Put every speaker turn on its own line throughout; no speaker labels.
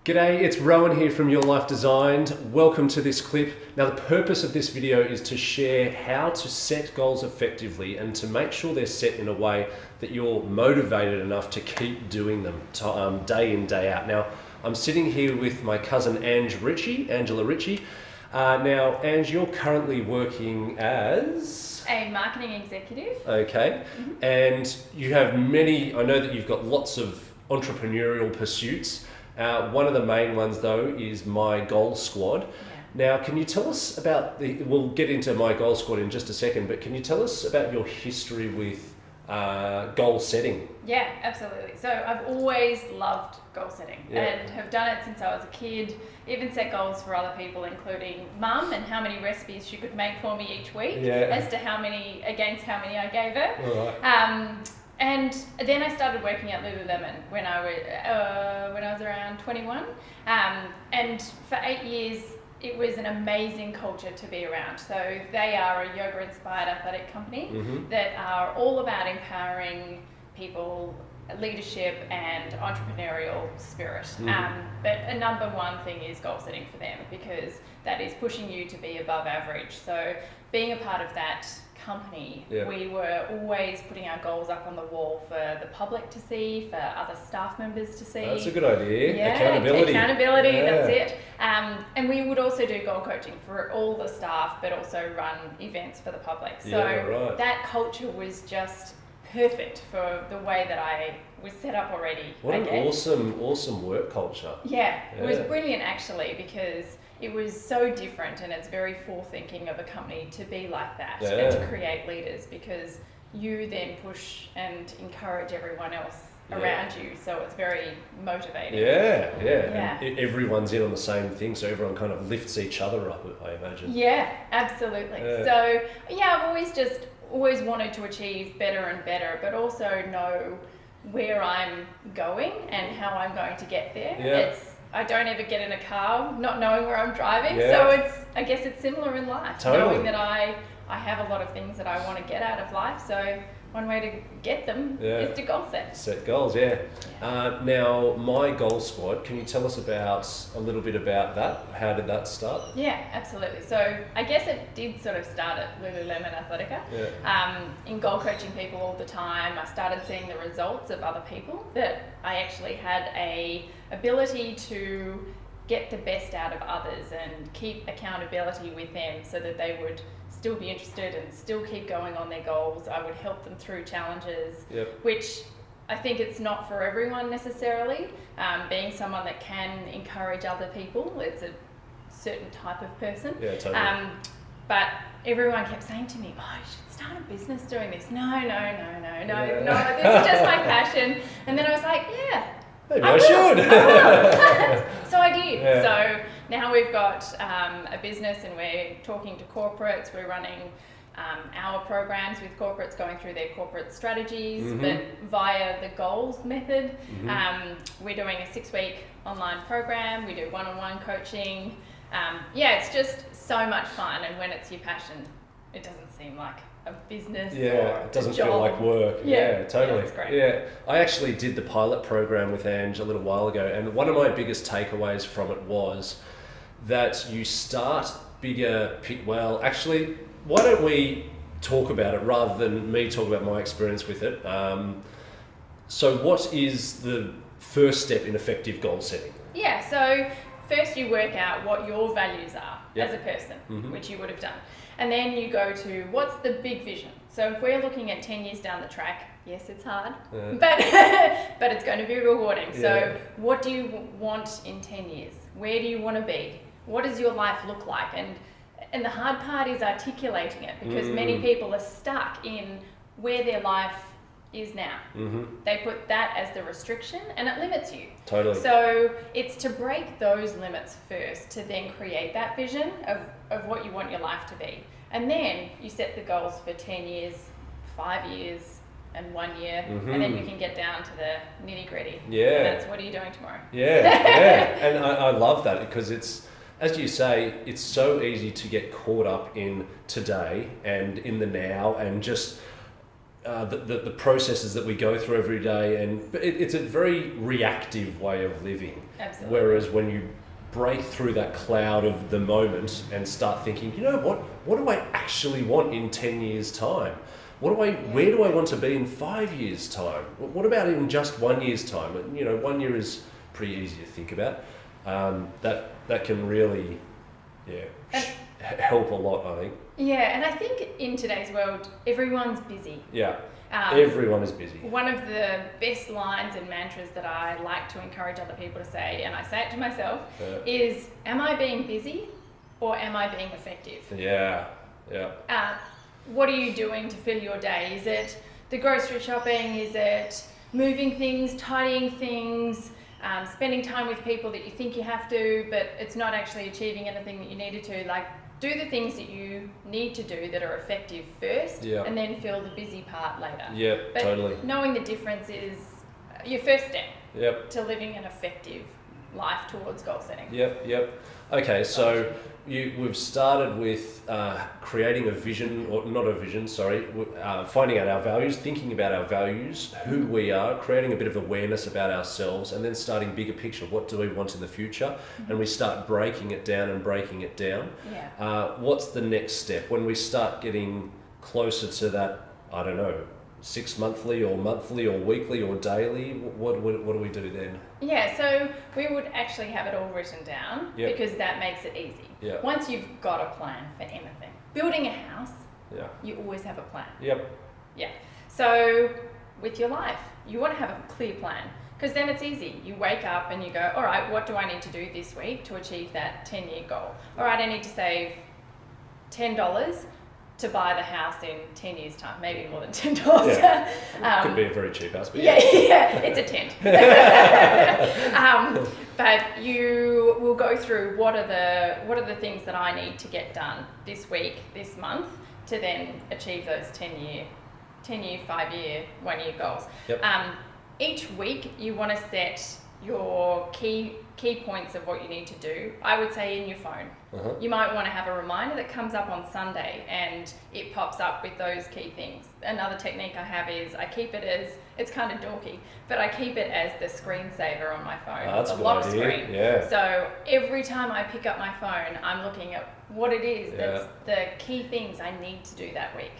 G'day, it's Rowan here from Your Life Designed. Welcome to this clip. Now the purpose of this video is to share how to set goals effectively and to make sure they're set in a way that you're motivated enough to keep doing them day in, day out. Now I'm sitting here with my cousin Ange Ritchie, Angela Ritchie. Now Ange, you're currently working as...
a marketing executive.
Okay, and you have many, I know that you've got lots of entrepreneurial pursuits. One of the main ones though is My Goal Squad. Now, can you tell us about we'll get into My Goal Squad in just a second, but can you tell us about your history with goal setting?
Yeah, absolutely. So I've always loved goal setting and have done it since I was a kid. Even set goals for other people, including mum, and how many recipes she could make for me each week as to against how many I gave her.
All right.
And then I started working at Lululemon when I was around 21, and for 8 years it was an amazing culture to be around. So they are a yoga-inspired athletic company that are all about empowering people, leadership and entrepreneurial spirit. But a number one thing is goal setting for them, because that is pushing you to be above average. So being a part of that company, we were always putting our goals up on the wall for the public to see, for other staff members to see.
That's a good idea. Accountability,
that's it. And we would also do goal coaching for all the staff, but also run events for the public. So that culture was just perfect for the way that I was set up already.
What an awesome work culture.
Yeah, it was brilliant actually, because it was so different, and it's very forward-thinking of a company to be like that and to create leaders, because you then push and encourage everyone else around you, so it's very motivating.
And everyone's in on the same thing, so everyone kind of lifts each other up, I imagine.
Yeah, absolutely. So I've always wanted to achieve better and better, but also know where I'm going and how I'm going to get there. I don't ever get in a car not knowing where I'm driving, so I guess it's similar in life, knowing that I have a lot of things that I want to get out of life, so one way to get them is to goal set.
Set goals, now, My Goal Squad, can you tell us a little bit about that? How did that start?
Yeah, absolutely. So I guess it did sort of start at Lululemon Athletica. In goal coaching people all the time, I started seeing the results of other people, that I actually had a ability to get the best out of others and keep accountability with them, so that they would still be interested and still keep going on their goals. I would help them through challenges, which I think it's not for everyone necessarily. Being someone that can encourage other people, it's a certain type of person.
Yeah, totally.
But everyone kept saying to me, "Oh, you should start a business doing this." No, this is just my passion. And then I was like,
maybe I should.
So I did. So now we've got a business, and we're talking to corporates. We're running our programs with corporates, going through their corporate strategies, but via the goals method. We're doing a 6-week online program. We do one-on-one coaching. It's just so much fun, and when it's your passion, it doesn't seem like a business or
it doesn't
a job.
feel like work. Totally.
It's great.
I actually did the pilot program with Ange a little while ago, and one of my biggest takeaways from it was that you start bigger. Well, actually, why don't we talk about it rather than me talk about my experience with it? So what is the first step in effective goal setting?
So first you work out what your values are as a person, which you would have done. And then you go to, what's the big vision? So if we're looking at 10 years down the track, yes, it's hard, but it's going to be rewarding. So what do you want in 10 years? Where do you want to be? What does your life look like? And the hard part is articulating it, because many people are stuck in where their life is now. They put that as the restriction, and it limits you.
Totally.
So it's to break those limits first, to then create that vision of what you want your life to be. And then you set the goals for 10 years, 5 years, and 1 year, and then you can get down to the nitty gritty. And that's, what are you doing tomorrow?
And I love that, because it's, as you say, it's so easy to get caught up in today and in the now, and just the processes that we go through every day, and it's a very reactive way of living.
Absolutely.
Whereas when you break through that cloud of the moment and start thinking, you know what do I actually want in 10 years time? Where do I want to be in 5 years time? What about in just 1 year's time? 1 year is pretty easy to think about. That can really, help a lot, I think.
Yeah, and I think in today's world, everyone's busy.
Yeah, everyone is busy.
One of the best lines and mantras that I like to encourage other people to say, and I say it to myself, is, am I being busy or am I being effective?
Yeah.
What are you doing to fill your day? Is it the grocery shopping? Is it moving things, tidying things, spending time with people that you think you have to, but it's not actually achieving anything that you needed to? Like, do the things that you need to do that are effective first, and then fill the busy part later.
Yeah,
but
totally.
Knowing the difference is your first step
to
living an effective life towards goal setting.
Yep. Okay, so we've started with creating a vision, or not a vision, sorry, finding out our values, thinking about our values, who we are, creating a bit of awareness about ourselves, and then starting bigger picture. What do we want in the future? And we start breaking it down. What's the next step? When we start getting closer to that, I don't know, 6 monthly or monthly or weekly or daily, what do we do then?
Yeah, so we would actually have it all written down because that makes it easy. Once you've got a plan for anything, building a house, you always have a plan. So with your life, you want to have a clear plan, because then it's easy. You wake up and you go, all right, what do I need to do this week to achieve that 10-year goal? All right, I need to save $10 to buy the house in 10 years time, maybe more than $10.
Could be a very cheap house, but
it's a tent. But you will go through what are the things that I need to get done this week, this month, to then achieve those 10-year, 5-year, 1-year goals. Each week you want to set your key points of what you need to do, I would say in your phone. You might want to have a reminder that comes up on Sunday and it pops up with those key things. Another technique I have is I keep it as, it's kind of dorky, but I keep it as the screensaver on my phone,
that's
the lock
idea.
screen. So every time I pick up my phone, I'm looking at what it is that's the key things I need to do that week.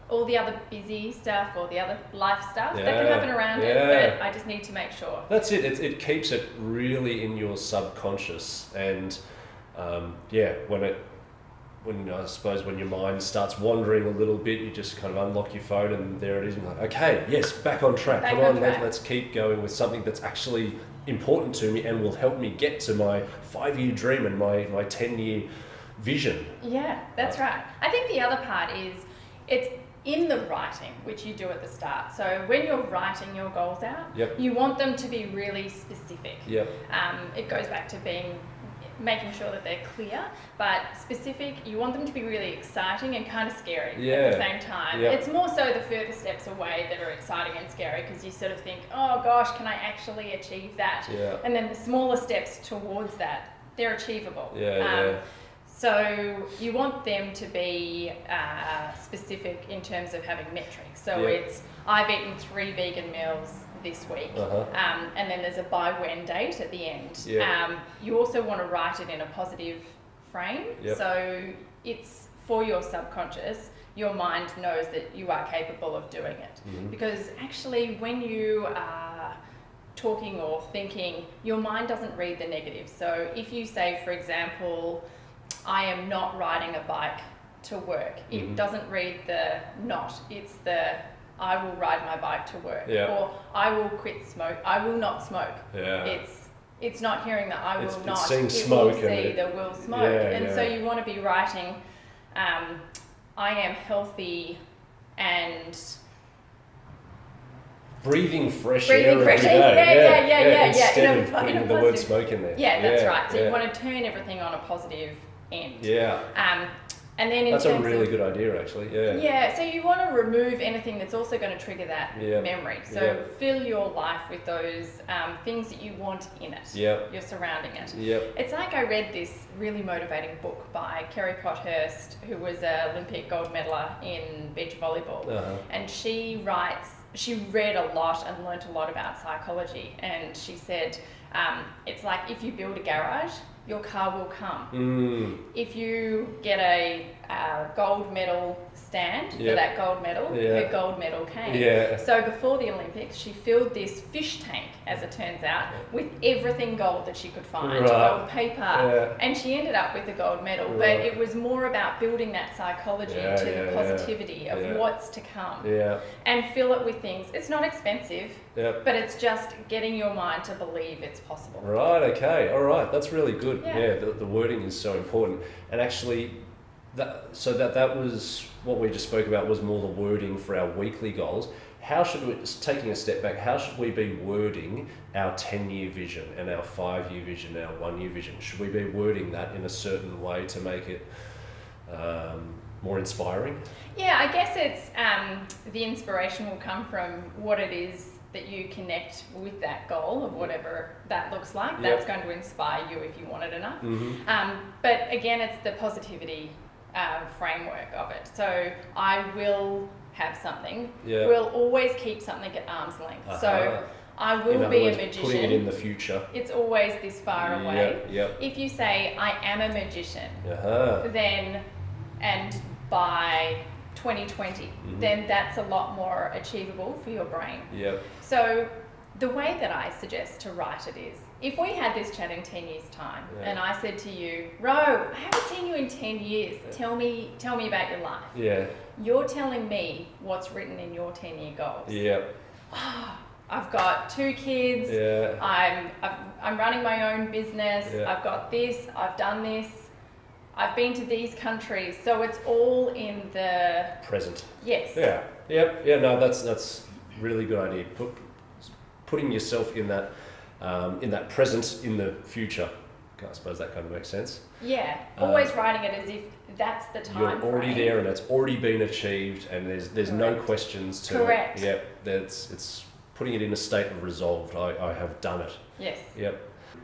All the other busy stuff or the other life stuff that can happen around it, but I just need to make sure.
That's it. It keeps it really in your subconscious, and when your mind starts wandering a little bit, you just kind of unlock your phone and there it is. And you're like, okay, yes, back on track. Come on, let's keep going with something that's actually important to me and will help me get to my 5-year dream and my 10-year vision.
Yeah, that's right. I think the other part is it's in the writing, which you do at the start. So when you're writing your goals out, you want them to be really specific. It goes back to making sure that they're clear, but specific. You want them to be really exciting and kind of scary at the same time. It's more so the further steps away that are exciting and scary, because you sort of think, oh gosh, can I actually achieve that? And then the smaller steps towards that, they're achievable. So you want them to be specific in terms of having metrics. So it's, I've eaten 3 vegan meals this week, and then there's a by when date at the end. You also want to write it in a positive frame. So it's for your subconscious. Your mind knows that you are capable of doing it. Because actually when you are talking or thinking, your mind doesn't read the negative. So if you say, for example, I am not riding a bike to work, it doesn't read the not, it's the I will ride my bike to work, or I will quit smoke, I will not smoke. It's not hearing that I will not, it will see the will smoke. So you want to be writing, I am healthy and breathing fresh air every day.
Instead of putting the word smoke in there.
That's right. So you want to turn everything on a positive end. And then
that's a really good idea, actually. Yeah.
Yeah, so you want to remove anything that's also going to trigger that memory. So fill your life with those things that you want in it. You're surrounding it. It's like I read this really motivating book by Kerry Potthurst, who was an Olympic gold medaller in beach volleyball. And she read a lot and learnt a lot about psychology. And she said, it's like if you build a garage, your car will come. If you get a gold medal stand for that gold medal, her gold medal came. So before the Olympics, she filled this fish tank, as it turns out, with everything gold that she could find, gold paper, and she ended up with a gold medal. But it was more about building that psychology into the positivity of what's to come, and fill it with things. It's not expensive, but it's just getting your mind to believe it's possible.
Right, okay, all right, that's really good. The wording is so important. And actually, that was what we just spoke about, was more the wording for our weekly goals. How should we, taking a step back, how should we be wording our 10-year vision and our 5-year vision, our 1-year vision? Should we be wording that in a certain way to make it more inspiring?
Yeah, I guess it's the inspiration will come from what it is that you connect with that goal of whatever that looks like. That's going to inspire you if you want it enough. But again, it's the positivity framework of it. So I will have something. We'll always keep something at arm's length. So I will be a magician.
Putting it in the future.
It's always this far away. If you say, I am a magician, then, and by 2020, then that's a lot more achievable for your brain. So the way that I suggest to write it is, if we had this chat in 10 years' time, and I said to you, Ro, I haven't seen you in 10 years, tell me about your life. You're telling me what's written in your 10-year goals. I've got 2 kids, I'm running my own business, I've got this, I've done this, I've been to these countries, so it's all in the
present.
Yes.
No, that's really good idea. Putting yourself in that present, in the future. I suppose that kind of makes sense.
Always writing it as if that's the time.
You're already there, and it's already been achieved, and there's no questions to it. It's putting it in a state of resolved. I have done it.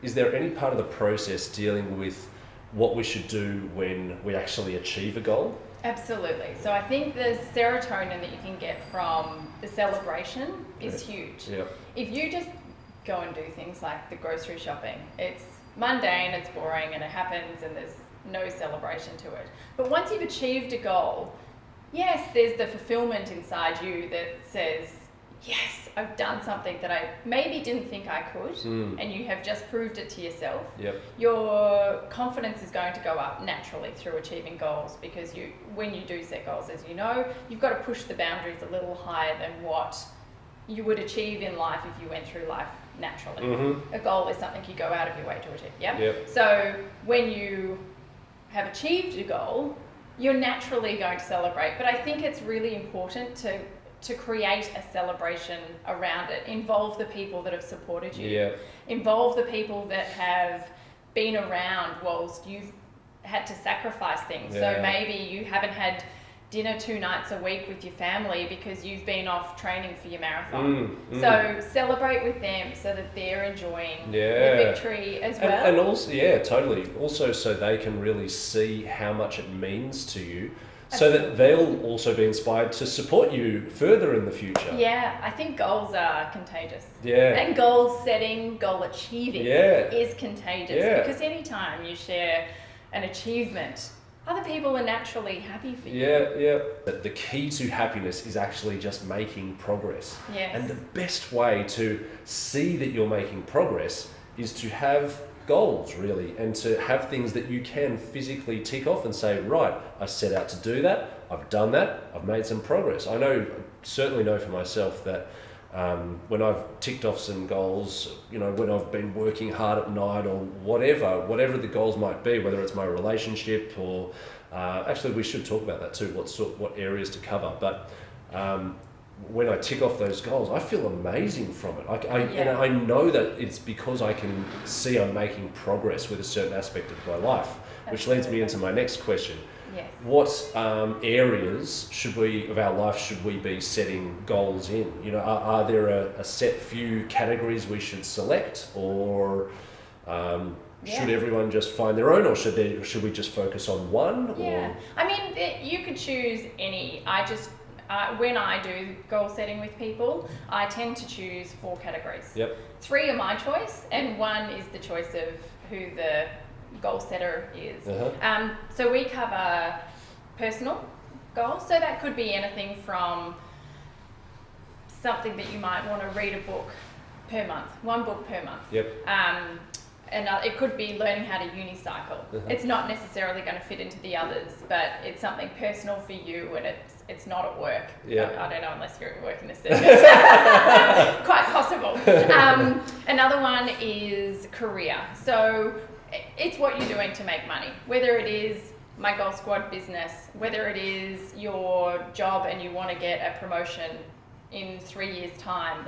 Is there any part of the process dealing with what we should do when we actually achieve a goal?
Absolutely. So I think the serotonin that you can get from the celebration is huge. If you just go and do things like the grocery shopping, it's mundane, it's boring, and it happens, and there's no celebration to it. But once you've achieved a goal, yes, there's the fulfillment inside you that says, yes, I've done something that I maybe didn't think I could, and you have just proved it to yourself. Your confidence is going to go up naturally through achieving goals, because when you do set goals, as you know, you've got to push the boundaries a little higher than what you would achieve in life if you went through life naturally. A goal is something you go out of your way to achieve. So when you have achieved a goal, you're naturally going to celebrate. But I think it's really important to create a celebration around it. Involve the people that have supported you. Involve the people that have been around whilst you've had to sacrifice things. So maybe you haven't had dinner 2 nights a week with your family because you've been off training for your marathon. So celebrate with them so that they're enjoying the victory as well.
And also, totally. Also, so they can really see how much it means to you. So that they'll also be inspired to support you further in the future.
I think goals are contagious. And goal setting, goal achieving is contagious. Because anytime you share an achievement, other people are naturally happy for you.
The key to happiness is actually just making progress. And the best way to see that you're making progress is to have goals, really, and to have things that you can physically tick off and say, right, I set out to do that, I've done that, I've made some progress. I certainly know for myself that when I've ticked off some goals, when I've been working hard at night or whatever the goals might be, whether it's my relationship or actually we should talk about that too, what areas to cover. But when I tick off those goals, I feel amazing from it. And I know that it's because I can see I'm making progress with a certain aspect of my life, which leads me into my next question.
Yes.
what areas of our life should we be setting goals in? You know, are there a set few categories we should select, or should everyone just find their own, or should we just focus on one?
Yeah,
Or?
I mean, you could choose any. When I do goal setting with people, I tend to choose 4 categories.
Yep.
3 are my choice, and 1 is the choice of who the goal setter is. So we cover personal goals. So that could be anything from something that you might want to read a book per month, 1 book per month.
Yep.
And it could be learning how to unicycle. It's not necessarily going to fit into the others, but it's something personal for you, and it's not at work.
Yeah.
I don't know, unless you're working the service. Quite possible. Another one is career. So it's what you're doing to make money, whether it is my Goal Squad business, whether it is your job and you want to get a promotion in 3 years' time.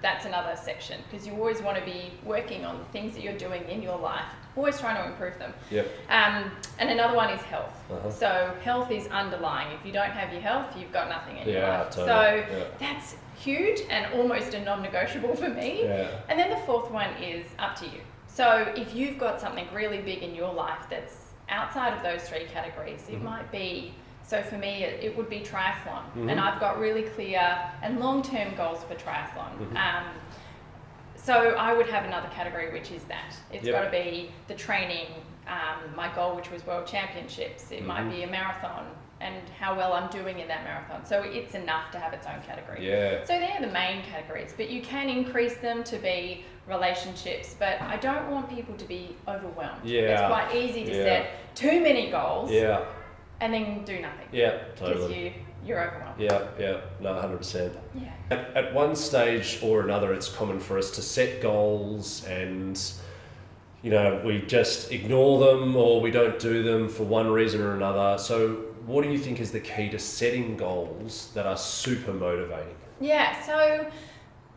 That's another section, because you always want to be working on the things that you're doing in your life, always trying to improve them.
Yep.
And another one is health. So health is underlying. If you don't have your health, you've got nothing in your life.
Totally.
So that's huge and almost a non-negotiable for me.
Yeah.
And then the 4th one is up to you. So if you've got something really big in your life that's outside of those 3 categories, it might be, so for me it would be triathlon, and I've got really clear and long-term goals for triathlon. So I would have another category, which is that. It's got to be the training, my goal, which was World Championships. It might be a marathon and how well I'm doing in that marathon. So it's enough to have its own category.
Yeah.
So they're the main categories, but you can increase them to be relationships, but I don't want people to be overwhelmed.
Yeah.
It's quite easy to set too many goals and then do nothing.
Yeah, totally.
Because you're overwhelmed.
Yeah, no, 100%.
Yeah.
At one stage or another, it's common for us to set goals and, you know, we just ignore them or we don't do them for one reason or another. So what do you think is the key to setting goals that are super motivating?
Yeah, so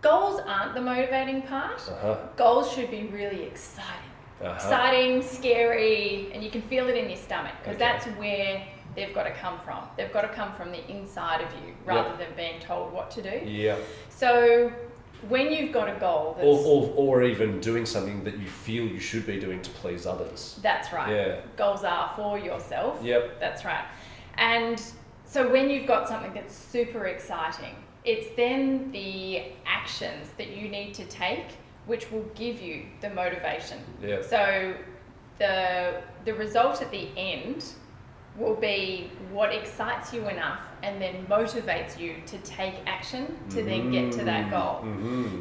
goals aren't the motivating part. Goals should be really exciting. Exciting, scary, and you can feel it in your stomach, because that's where they've got to come from. They've got to come from the inside of you rather than being told what to do.
Yeah.
So when you've got a goal that's...
Or even doing something that you feel you should be doing to please others.
That's right.
Yeah.
Goals are for yourself.
Yep.
That's right. And so when you've got something that's super exciting, it's then the actions that you need to take which will give you the motivation.
Yeah.
So the result at the end will be what excites you enough and then motivates you to take action to then get to that goal.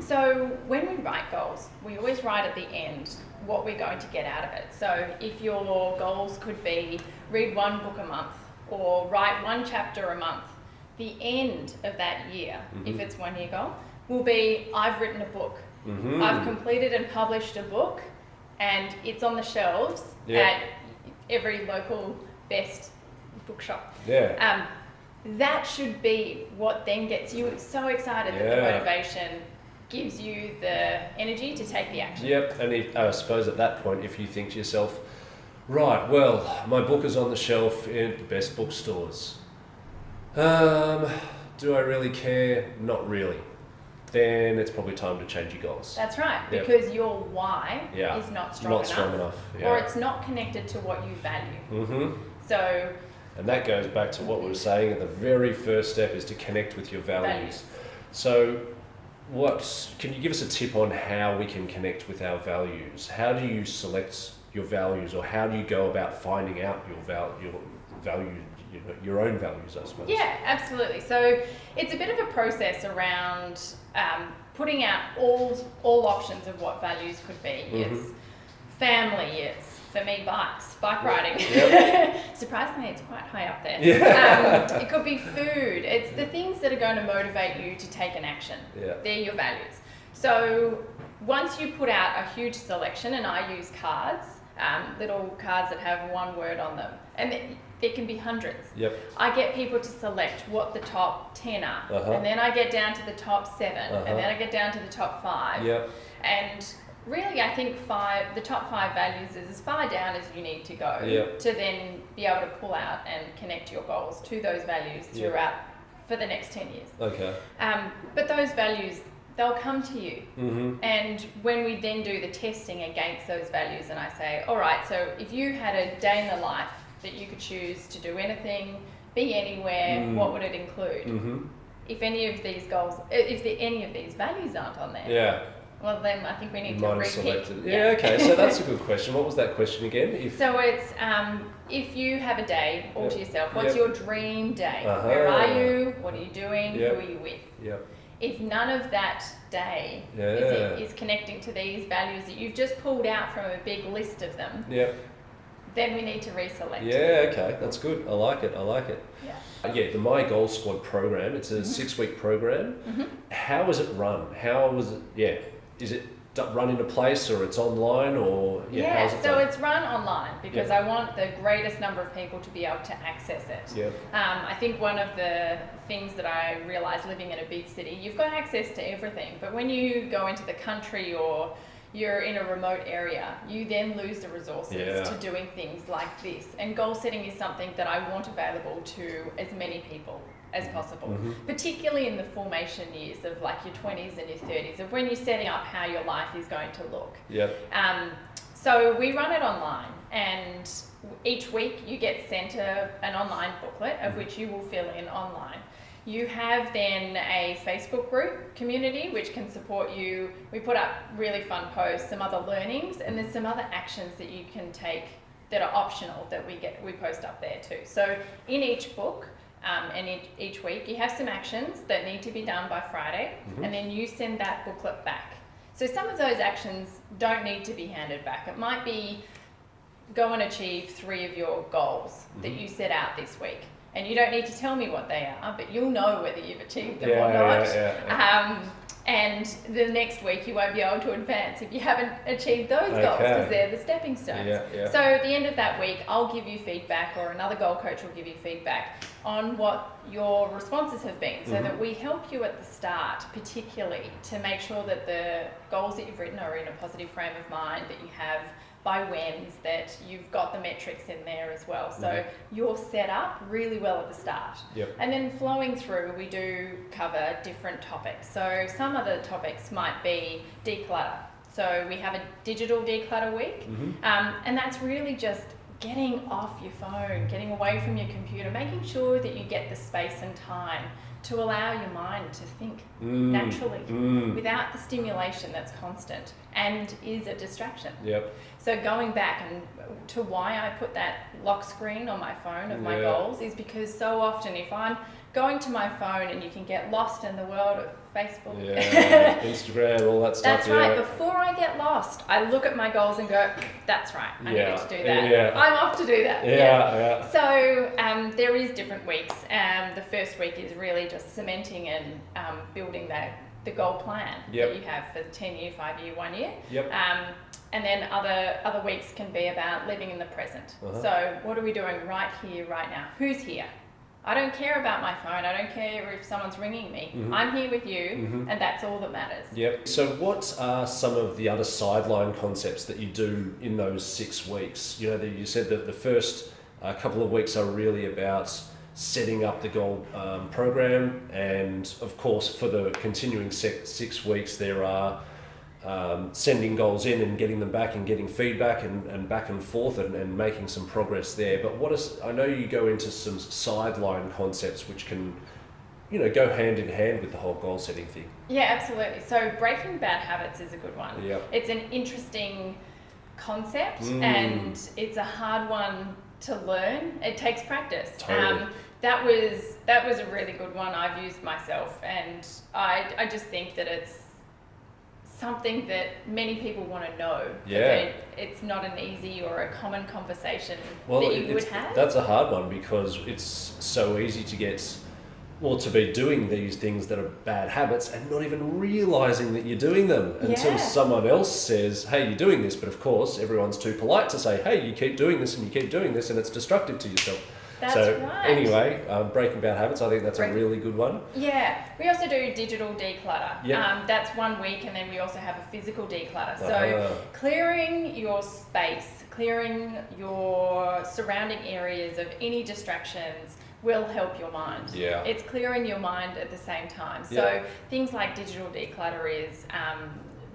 So when we write goals, we always write at the end what we're going to get out of it. So if your goals could be read 1 book a month or write 1 chapter a month, the end of that year, if it's 1 year goal, will be I've written a book. I've completed and published a book, and it's on the shelves at every local best bookshop.
Yeah.
That should be what then gets you so excited that the motivation gives you the energy to take the action.
Yep, and I suppose at that point, if you think to yourself, right, well, my book is on the shelf in the best bookstores. Do I really care? Not really. Then it's probably time to change your goals.
That's right, because your why is not strong enough. Or it's not connected to what you value. So,
and that goes back to what we were saying at the very first step, is to connect with your values. So can you give us a tip on how we can connect with our values? How do you select your values, or how do you go about finding out your value, your own values, I suppose?
Yeah, absolutely. So it's a bit of a process around putting out all options of what values could be. It's family, it's, for me, bike riding. Surprisingly, it's quite high up there. It could be food. It's the things that are going to motivate you to take an action. They're your values. So once you put out a huge selection, and I use cards, little cards that have 1 word on them, and there can be hundreds. I get people to select what the top 10 are, and then I get down to the top 7, and then I get down to the top 5. And Really, I think the top 5 values is as far down as you need to go
Yep.
to then be able to pull out and connect your goals to those values throughout for the next 10 years.
Okay.
But those values, they'll come to you.
Mm-hmm.
And when we then do the testing against those values, and I say, all right, so if you had a day in the life that you could choose to do anything, be anywhere, what would it include?
Mm-hmm.
If any of these goals, if any of these values aren't on there,
Yeah.
well then I think we need to
Might have
repick.
selected. Yeah, okay, so that's a good question. What was that question again?
So it's if you have a day all to yourself, what's your dream day?
Uh-huh.
Where are you? What are you doing? Who are you with?
Yep.
If none of that day is connecting to these values that you've just pulled out from a big list of them, then we need to reselect.
Yeah, okay, that's good. I like it. Yeah, the My Goal Squad program, it's a 6-week program. How is it run? How was it, is it run in a place or it's online or, how's it
so
done?
it's run online because I want the greatest number of people to be able to access it.
Yep.
I think one of the things that I realised living in a big city, you've got access to everything, but when you go into the country or you're in a remote area, you then lose the resources to doing things like this. And goal setting is something that I want available to as many people as possible, particularly in the formation years of like your 20s and your 30s, of when you're setting up how your life is going to look. So we run it online, and each week you get sent an online booklet of which you will fill in online. You have then a Facebook group community which can support you. We put up really fun posts, some other learnings, and there's some other actions that you can take that are optional that we post up there too. So in each book and each week you have some actions that need to be done by Friday, and then you send that booklet back. So some of those actions don't need to be handed back. It might be go and achieve 3 of your goals that you set out this week. And you don't need to tell me what they are, but you'll know whether you've achieved them or not. And the next week you won't be able to advance if you haven't achieved those goals, because they're the stepping stones. So at the end of that week, I'll give you feedback, or another goal coach will give you feedback on what your responses have been, so that we help you at the start, particularly to make sure that the goals that you've written are in a positive frame of mind, that you have by whens, that you've got the metrics in there as well. So you're set up really well at the start. And then flowing through, we do cover different topics. So some of the topics might be declutter. So we have a digital declutter week, and that's really just getting off your phone, getting away from your computer, making sure that you get the space and time to allow your mind to think naturally without the stimulation that's constant and is a distraction. So going back and to why I put that lock screen on my phone of my goals is because so often if I'm going to my phone and you can get lost in the world of Facebook,
Instagram, all that stuff.
That's right. Before I get lost, I look at my goals and go, that's right, I need to do that. I'm off to do that. So there is different weeks. The first week is really just cementing and building the goal plan that you have for the 10-year, 5-year, 1 year. And then other weeks can be about living in the present. So what are we doing right here, right now? Who's here? I don't care about my phone. I don't care if someone's ringing me. I'm here with you, and that's all that matters.
So what are some of the other sideline concepts that you do in those 6 weeks? You know, you said that the first couple of weeks are really about setting up the goal program, and of course for the continuing 6 weeks there are sending goals in and getting them back and getting feedback and back and forth and making some progress there. But I know you go into some sideline concepts which can, you know, go hand in hand with the whole goal setting thing.
Yeah, absolutely. So breaking bad habits is a good one. It's an interesting concept and it's a hard one to learn. It takes practice. That was a really good one I've used myself, and I just think that it's something that many people want to know. It's not an easy or a common conversation that you would have.
That's a hard one because it's so easy to to be doing these things that are bad habits and not even realising that you're doing them until someone else says, hey, you're doing this. But of course, everyone's too polite to say, hey, you keep doing this and you keep doing this and it's destructive to yourself.
That's
so
right.
Anyway, breaking bad habits, I think that's a really good one.
Yeah, we also do digital declutter.
Yep.
That's 1 week, and then we also have a physical declutter. So clearing your space, clearing your surrounding areas of any distractions will help your mind.
Yeah.
It's clearing your mind at the same time. So things like digital declutter is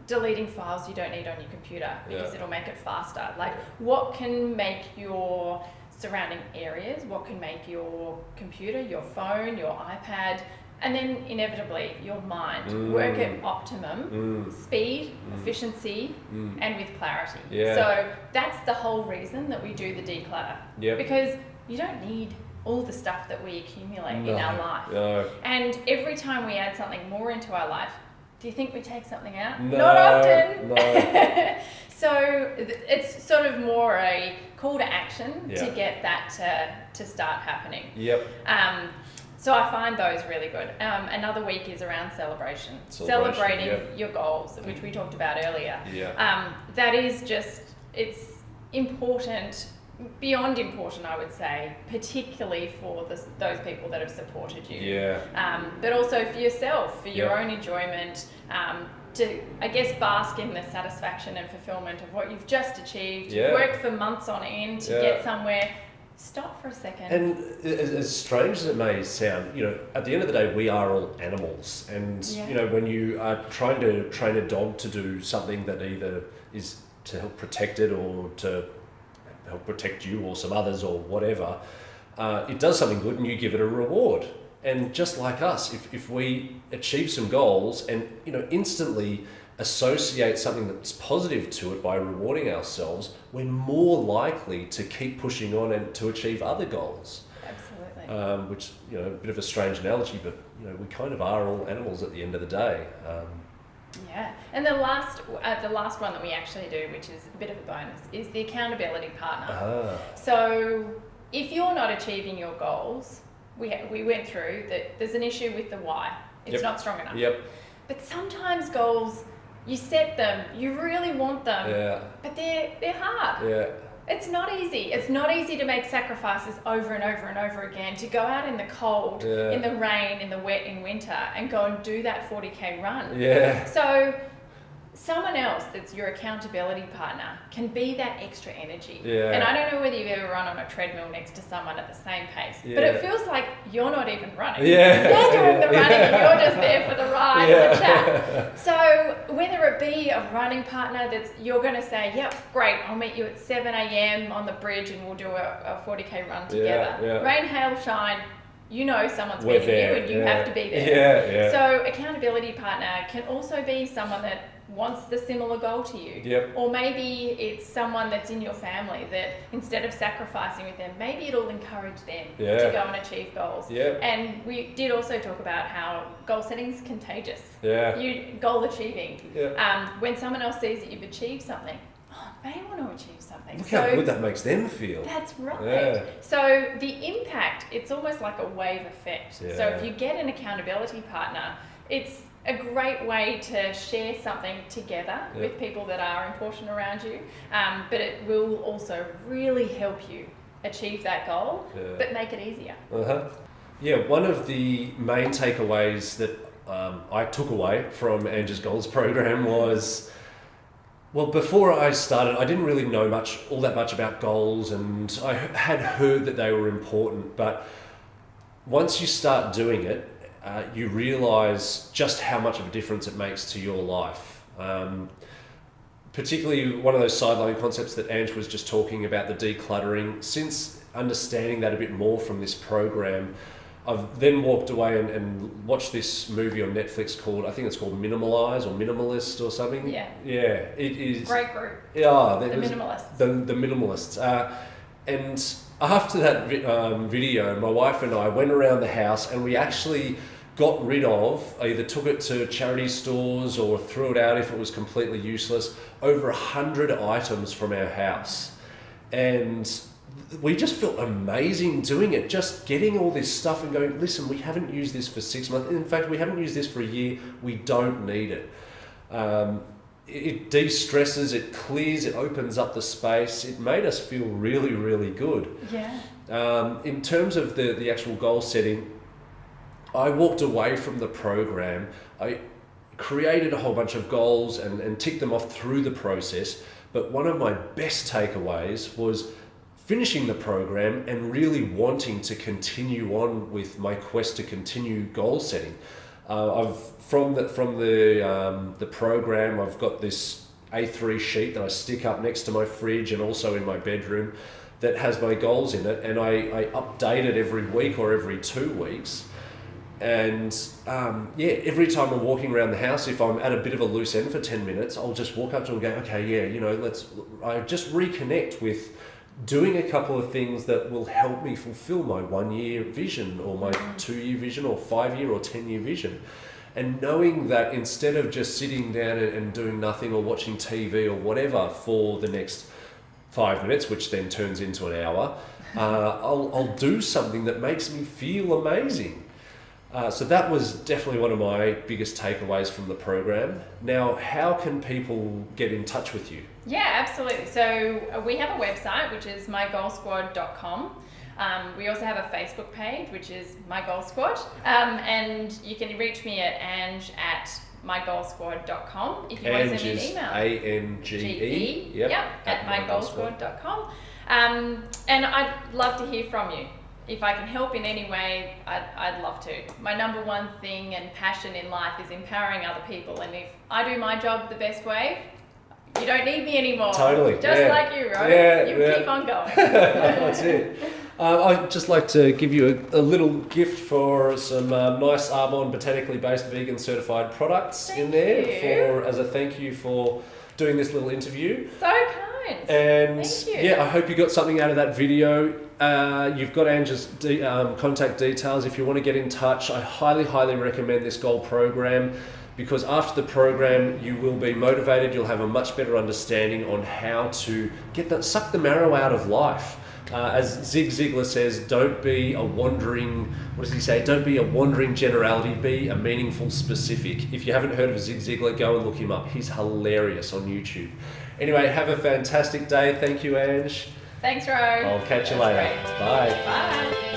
deleting files you don't need on your computer because it'll make it faster. Like what can make your surrounding areas, what can make your computer, your phone, your iPad, and then inevitably your mind work at optimum speed, efficiency, and with clarity. So that's the whole reason that we do the declutter. Because you don't need all the stuff that we accumulate in our life. And every time we add something more into our life, do you think we take something out?
No,
not often.
No.
So it's sort of more a call to action to get that to start happening. So I find those really good. Another week is around celebration. Celebrating your goals, which we talked about earlier. That is just, it's important, beyond important, I would say, particularly for those people that have supported you. But also for yourself, for your own enjoyment, to, I guess, bask in the satisfaction and fulfillment of what you've just achieved. You've worked for months on end to get somewhere. Stop for a second.
And as strange as it may sound, at the end of the day, we are all animals. And, when you are trying to train a dog to do something that either is to help protect it or to help protect you or some others or whatever, it does something good and you give it a reward. And just like us, if we achieve some goals and instantly associate something that's positive to it by rewarding ourselves, we're more likely to keep pushing on and to achieve other goals.
Absolutely.
Which a bit of a strange analogy, but we kind of are all animals at the end of the day.
And the last one that we actually do, which is a bit of a bonus, is the accountability partner. So if you're not achieving your goals, we went through that there's an issue with the why. It's not strong enough. But sometimes goals, you set them, you really want them, but they're hard. It's not easy. It's not easy to make sacrifices over and over and over again, to go out in the cold, in the rain, in the wet, in winter, and go and do that 40K run. So someone else that's your accountability partner can be that extra energy. And I don't know whether you've ever run on a treadmill next to someone at the same pace, but it feels like you're not even running. They're doing the running and you're just there for the ride and the chat. So whether it be a running partner that's you're going to say, yep, great, I'll meet you at 7 a.m. on the bridge and we'll do a 40K run together. Rain, hail, shine, someone's beating you and you have to be there. So accountability partner can also be someone that wants the similar goal to you. Or maybe it's someone that's in your family that instead of sacrificing with them, maybe it'll encourage them to go and achieve goals. And we did also talk about how goal setting is contagious. Goal achieving. When someone else sees that you've achieved something, they want to achieve something.
Look how good that makes them feel.
That's right. So the impact, it's almost like a wave effect. So if you get an accountability partner, it's a great way to share something together with people that are important around you, but it will also really help you achieve that goal, but make it easier.
One of the main takeaways that I took away from Ange's Goals program was, well, before I started, I didn't really know all that much about goals, and I had heard that they were important, but once you start doing it, you realise just how much of a difference it makes to your life. Particularly one of those sideline concepts that Ange was just talking about, the decluttering. Since understanding that a bit more from this program, I've then walked away and watched this movie on Netflix called, I think it's called Minimalize or Minimalist or something. It is.
Great group.
The Minimalists. The Minimalists. And after that video, my wife and I went around the house and we actually got rid of, either took it to charity stores or threw it out if it was completely useless, over 100 items from our house. And we just felt amazing doing it, just getting all this stuff and going, listen, we haven't used this for 6 months. In fact, we haven't used this for a year. We don't need it. it de-stresses, it clears, it opens up the space. It made us feel really, really good.
Yeah.
In terms of the actual goal setting, I walked away from the program. I created a whole bunch of goals and ticked them off through the process. But one of my best takeaways was finishing the program and really wanting to continue on with my quest to continue goal setting. From the program, I've got this A3 sheet that I stick up next to my fridge and also in my bedroom that has my goals in it, and I update it every week or every 2 weeks. And every time I'm walking around the house, if I'm at a bit of a loose end for 10 minutes, I'll just walk up to them and go, okay, yeah, I just reconnect with doing a couple of things that will help me fulfill my 1 year vision or my 2 year vision or 5 year or 10 year vision. And knowing that instead of just sitting down and doing nothing or watching TV or whatever for the next 5 minutes, which then turns into an hour, I'll do something that makes me feel amazing. So that was definitely one of my biggest takeaways from the program. Now, how can people get in touch with you?
Yeah, absolutely. So we have a website, which is mygoalsquad.com. We also have a Facebook page, which is My Goal Squad. And you can reach me at ange@mygoalsquad.com if you want to send me an email.
ANGE.
Yep, at mygoalsquad.com. And I'd love to hear from you. If I can help in any way, I'd love to. My number one thing and passion in life is empowering other people. And if I do my job the best way, you don't need me anymore.
Totally.
Just like you, Rowan. You keep on going.
That's it. I'd just like to give you a little gift for some nice Arbonne botanically based vegan certified products
Thank you.
as a thank you for doing this little interview.
So kind.
And
Thank you.
yeah, I hope you got something out of that video. You've got Ange's contact details if you want to get in touch. I highly, highly recommend this goal program, because after the program you will be motivated. You'll have a much better understanding on how to suck the marrow out of life. As Zig Ziglar says, don't be a wandering, what does he say? Don't be a wandering generality, be a meaningful specific. If you haven't heard of Zig Ziglar, go and look him up. He's hilarious on YouTube. Anyway, have a fantastic day. Thank you, Ange.
Thanks, Ro.
I'll catch you later.
Great.
Bye.
Bye.